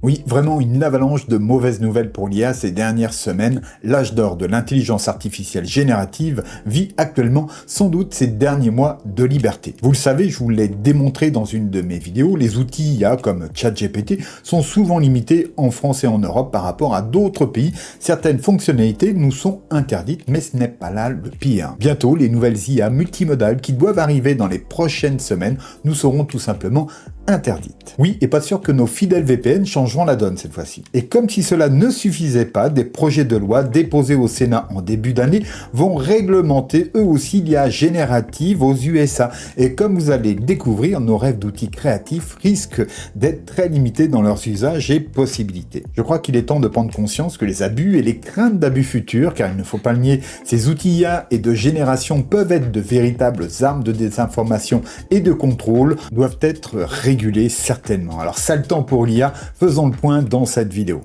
Oui, vraiment une avalanche de mauvaises nouvelles pour l'IA ces dernières semaines. L'âge d'or de l'intelligence artificielle générative vit actuellement sans doute ces derniers mois de liberté. Vous le savez, je vous l'ai démontré dans une de mes vidéos, les outils IA comme ChatGPT sont souvent limités en France et en Europe par rapport à d'autres pays. Certaines fonctionnalités nous sont interdites, mais ce n'est pas là le pire. Bientôt, les nouvelles IA multimodales qui doivent arriver dans les prochaines semaines nous seront tout simplement interdites. Oui, et pas sûr que nos fidèles VPN changeront la donne cette fois-ci. Et comme si cela ne suffisait pas, des projets de loi déposés au Sénat en début d'année vont réglementer eux aussi l'IA générative aux USA. Et comme vous allez le découvrir, nos rêves d'outils créatifs risquent d'être très limités dans leurs usages et possibilités. Je crois qu'il est temps de prendre conscience que les abus et les craintes d'abus futurs, car il ne faut pas le nier, ces outils IA et de génération peuvent être de véritables armes de désinformation et de contrôle, doivent être régulés certainement. Alors, sale temps pour l'IA, faisons le point dans cette vidéo.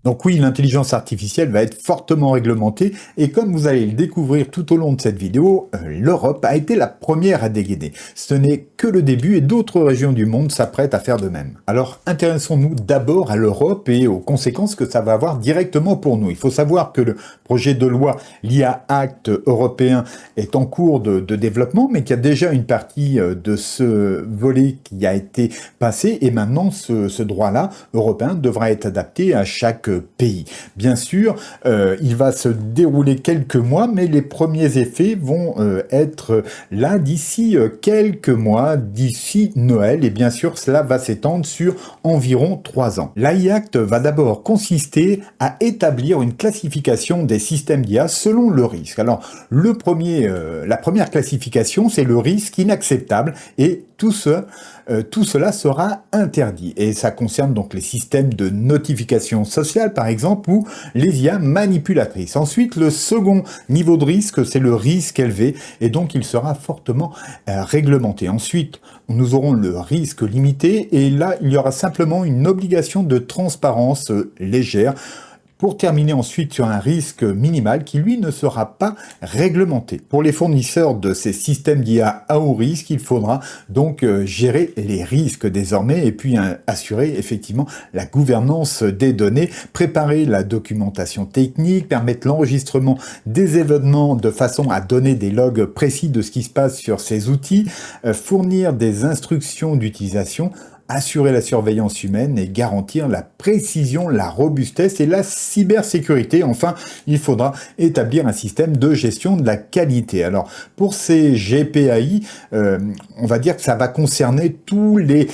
Donc oui, l'intelligence artificielle va être fortement réglementée et comme vous allez le découvrir tout au long de cette vidéo, l'Europe a été la première à dégainer. Ce n'est que le début et d'autres régions du monde s'apprêtent à faire de même. Alors intéressons-nous d'abord à l'Europe et aux conséquences que ça va avoir directement pour nous. Il faut savoir que le projet de loi l'IA Act européen est en cours de développement, mais qu'il y a déjà une partie de ce volet qui a été passé et maintenant ce droit-là européen devra être adapté à chaque pays. Bien sûr, il va se dérouler quelques mois, mais les premiers effets vont être là d'ici quelques mois, d'ici Noël, et bien sûr, cela va s'étendre sur environ 3 ans. L'AI Act va d'abord consister à établir une classification des systèmes d'IA selon le risque. Alors, la première classification, c'est le risque inacceptable, et tout cela sera interdit. Et ça concerne donc les systèmes de notification sociale, par exemple, ou les IA manipulatrices. Ensuite, le second niveau de risque, c'est le risque élevé, et donc il sera fortement réglementé. Ensuite, nous aurons le risque limité, et là, il y aura simplement une obligation de transparence légère, pour terminer ensuite sur un risque minimal qui, lui, ne sera pas réglementé. Pour les fournisseurs de ces systèmes d'IA à haut risque, il faudra donc gérer les risques désormais et puis assurer effectivement la gouvernance des données, préparer la documentation technique, permettre l'enregistrement des événements de façon à donner des logs précis de ce qui se passe sur ces outils, fournir des instructions d'utilisation, assurer la surveillance humaine et garantir la précision, la robustesse et la cybersécurité. Enfin, il faudra établir un système de gestion de la qualité. Alors, pour ces GPAI, on va dire que ça va concerner tous les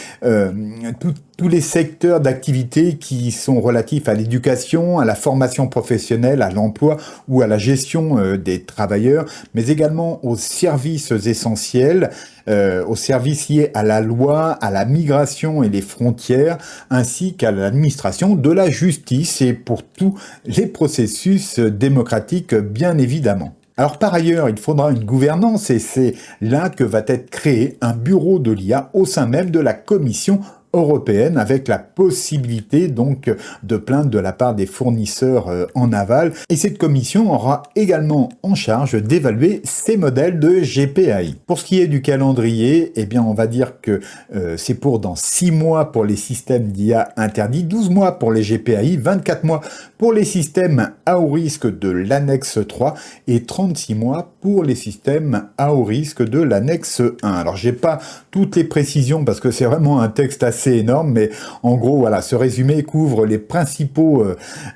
secteurs d'activité qui sont relatifs à l'éducation, à la formation professionnelle, à l'emploi ou à la gestion des travailleurs, mais également aux services essentiels, aux services liés à la loi, à la migration et les frontières, ainsi qu'à l'administration de la justice et pour tous les processus démocratiques, bien évidemment. Alors par ailleurs, il faudra une gouvernance et c'est là que va être créé un bureau de l'IA au sein même de la Commission européenne avec la possibilité donc de plainte de la part des fournisseurs en aval et cette commission aura également en charge d'évaluer ces modèles de GPAI. Pour ce qui est du calendrier, eh bien on va dire que c'est pour dans 6 mois pour les systèmes d'IA interdits, 12 mois pour les GPAI, 24 mois pour les systèmes à haut risque de l'annexe 3 et 36 mois pour les systèmes à haut risque de l'annexe 1. Alors j'ai pas toutes les précisions parce que c'est vraiment un texte assez énorme, mais en gros, voilà, ce résumé couvre les principaux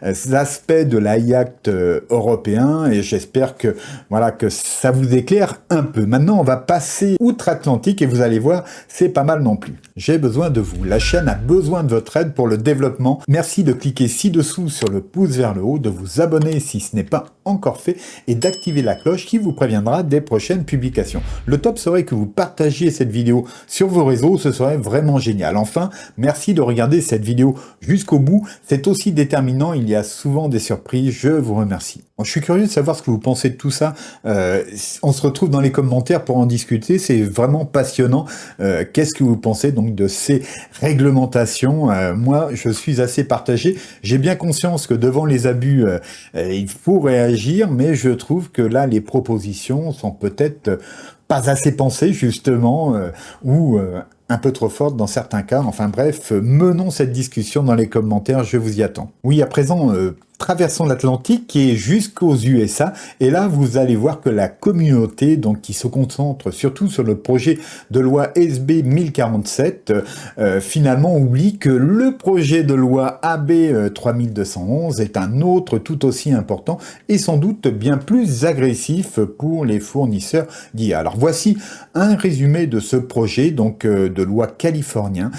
aspects de l'AI Act européen et j'espère que, voilà, que ça vous éclaire un peu. Maintenant, on va passer outre-Atlantique et vous allez voir, c'est pas mal non plus. J'ai besoin de vous. La chaîne a besoin de votre aide pour le développement. Merci de cliquer ci-dessous sur le pouce vers le haut, de vous abonner si ce n'est pas encore fait et d'activer la cloche qui vous préviendra des prochaines publications. Le top serait que vous partagiez cette vidéo sur vos réseaux, ce serait vraiment génial. Enfin, merci de regarder cette vidéo jusqu'au bout, c'est aussi déterminant, il y a souvent des surprises, je vous remercie. Bon, je suis curieux de savoir ce que vous pensez de tout ça, on se retrouve dans les commentaires pour en discuter, c'est vraiment passionnant. Qu'est-ce que vous pensez donc de ces réglementations? Moi, je suis assez partagé, j'ai bien conscience que devant les abus, il faut réagir, mais je trouve que là, les propositions sont peut-être pas assez pensée justement, ou un peu trop forte dans certains cas. Enfin bref, menons cette discussion dans les commentaires, je vous y attends. Oui, à présent, traversons l'Atlantique et jusqu'aux USA. Et là, vous allez voir que la communauté, donc qui se concentre surtout sur le projet de loi SB 1047, finalement oublie que le projet de loi AB 3211 est un autre tout aussi important et sans doute bien plus agressif pour les fournisseurs d'IA. Alors voici un résumé de ce projet donc de loi californien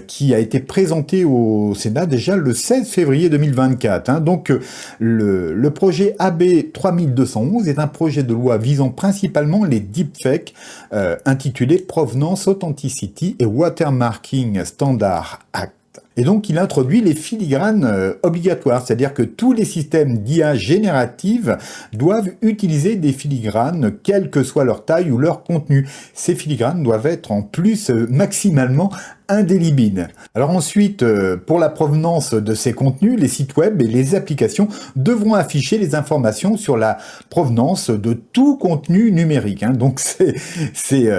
qui a été présenté au Sénat déjà le 16 février 2024. Hein. Donc le projet AB 3211 est un projet de loi visant principalement les deepfakes intitulé Provenance, Authenticity et Watermarking Standard Act. Et donc, il introduit les filigranes obligatoires, c'est-à-dire que tous les systèmes d'IA générative doivent utiliser des filigranes, quelle que soit leur taille ou leur contenu. Ces filigranes doivent être en plus maximalement indélébiles. Alors ensuite, pour la provenance de ces contenus, les sites web et les applications devront afficher les informations sur la provenance de tout contenu numérique. Hein. Donc c'est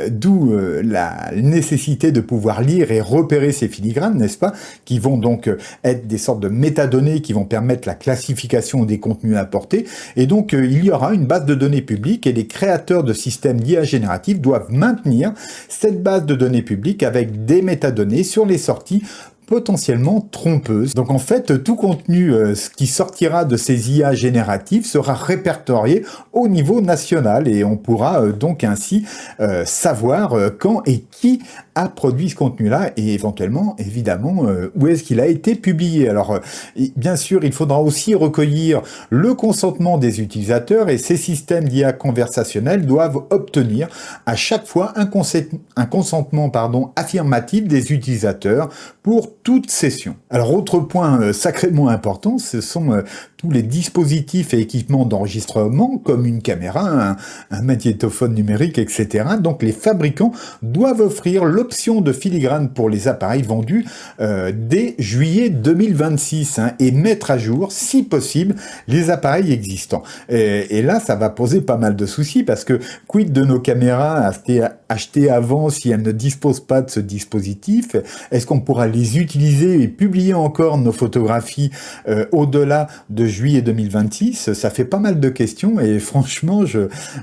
d'où la nécessité de pouvoir lire et repérer ces filigranes, n'est-ce pas, qui vont donc être des sortes de métadonnées qui vont permettre la classification des contenus apportés. Et donc il y aura une base de données publique et les créateurs de systèmes d'IA génératifs doivent maintenir cette base de données publique avec des métadonnées sur les sorties potentiellement trompeuses. Donc en fait, tout contenu qui sortira de ces IA génératives sera répertorié au niveau national et on pourra donc ainsi savoir quand et qui a produit ce contenu-là et éventuellement, évidemment, où est-ce qu'il a été publié. Alors, bien sûr, il faudra aussi recueillir le consentement des utilisateurs et ces systèmes d'IA conversationnels doivent obtenir à chaque fois un consentement affirmatif des utilisateurs pour toute session. Alors, autre point sacrément important, ce sont tous les dispositifs et équipements d'enregistrement comme une caméra, un magnétophone numérique, etc. Donc, les fabricants doivent offrir l'option de filigrane pour les appareils vendus dès juillet 2026 et mettre à jour, si possible, les appareils existants. Et là, ça va poser pas mal de soucis parce que quid de nos caméras achetées avant si elles ne disposent pas de ce dispositif? Est-ce qu'on pourra les utiliser et publier encore nos photographies au-delà de juillet 2026? Ça fait pas mal de questions et franchement,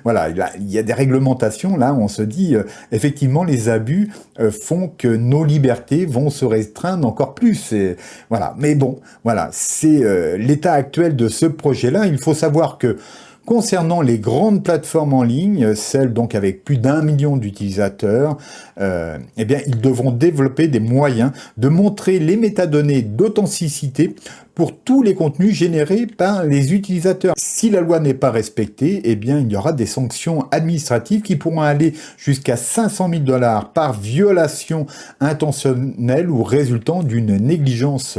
voilà, il y a des réglementations là où on se dit effectivement les abus font que nos libertés vont se restreindre encore plus. Et, voilà. Mais bon, voilà, c'est l'état actuel de ce projet-là. Il faut savoir que concernant les grandes plateformes en ligne, celles donc avec plus d'1 million d'utilisateurs, eh bien, ils devront développer des moyens de montrer les métadonnées d'authenticité pour tous les contenus générés par les utilisateurs. Si la loi n'est pas respectée, eh bien, il y aura des sanctions administratives qui pourront aller jusqu'à 500 000 $ par violation intentionnelle ou résultant d'une négligence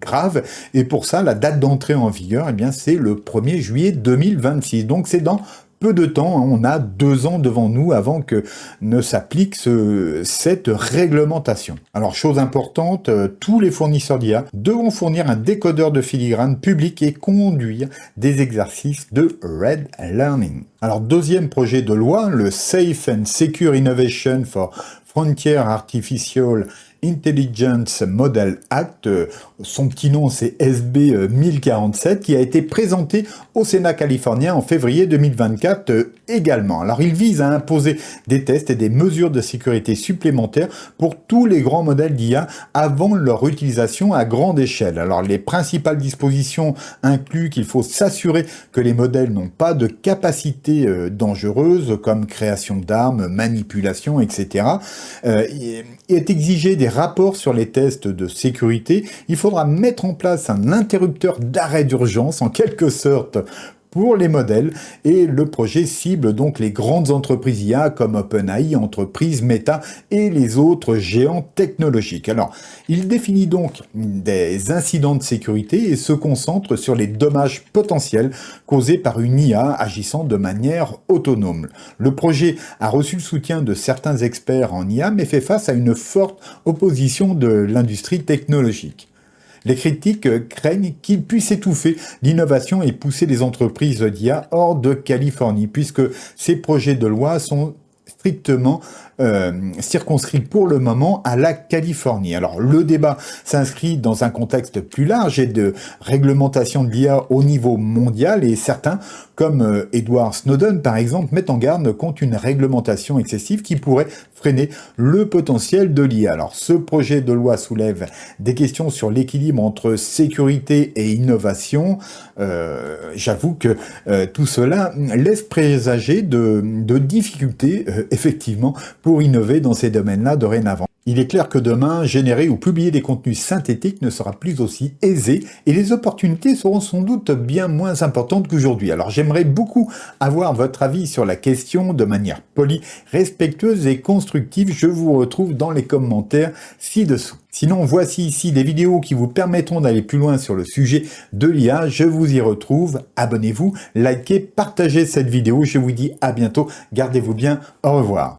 grave. Et pour ça, la date d'entrée en vigueur, eh bien, c'est le 1er juillet 2026. Donc, c'est dans peu de temps, on a 2 ans devant nous avant que ne s'applique cette réglementation. Alors, chose importante, tous les fournisseurs d'IA devront fournir un décodeur de filigrane public et conduire des exercices de Red Learning. Alors, deuxième projet de loi, le Safe and Secure Innovation for Frontier Artificial Intelligence Model Act, son petit nom c'est SB 1047, qui a été présenté au Sénat californien en février 2024 également. Alors il vise à imposer des tests et des mesures de sécurité supplémentaires pour tous les grands modèles d'IA avant leur utilisation à grande échelle. Alors les principales dispositions incluent qu'il faut s'assurer que les modèles n'ont pas de capacité dangereuse comme création d'armes, manipulation, etc. Est exigé des rapports sur les tests de sécurité. Il faudra mettre en place un interrupteur d'arrêt d'urgence en quelque sorte pour les modèles et le projet cible donc les grandes entreprises IA comme OpenAI, entreprises Meta et les autres géants technologiques. Alors, il définit donc des incidents de sécurité et se concentre sur les dommages potentiels causés par une IA agissant de manière autonome. Le projet a reçu le soutien de certains experts en IA mais fait face à une forte opposition de l'industrie technologique. Les critiques craignent qu'il puisse étouffer l'innovation et pousser les entreprises d'IA hors de Californie, puisque ces projets de loi sont strictement circonscrit pour le moment à la Californie. Alors le débat s'inscrit dans un contexte plus large et de réglementation de l'IA au niveau mondial, et certains, comme Edward Snowden par exemple, mettent en garde contre une réglementation excessive qui pourrait freiner le potentiel de l'IA. Alors ce projet de loi soulève des questions sur l'équilibre entre sécurité et innovation. J'avoue que tout cela laisse présager de difficultés effectivement pour innover dans ces domaines-là dorénavant. Il est clair que demain, générer ou publier des contenus synthétiques ne sera plus aussi aisé et les opportunités seront sans doute bien moins importantes qu'aujourd'hui. Alors j'aimerais beaucoup avoir votre avis sur la question de manière polie, respectueuse et constructive. Je vous retrouve dans les commentaires ci-dessous. Sinon, voici ici des vidéos qui vous permettront d'aller plus loin sur le sujet de l'IA. Je vous y retrouve. Abonnez-vous, likez, partagez cette vidéo. Je vous dis à bientôt. Gardez-vous bien. Au revoir.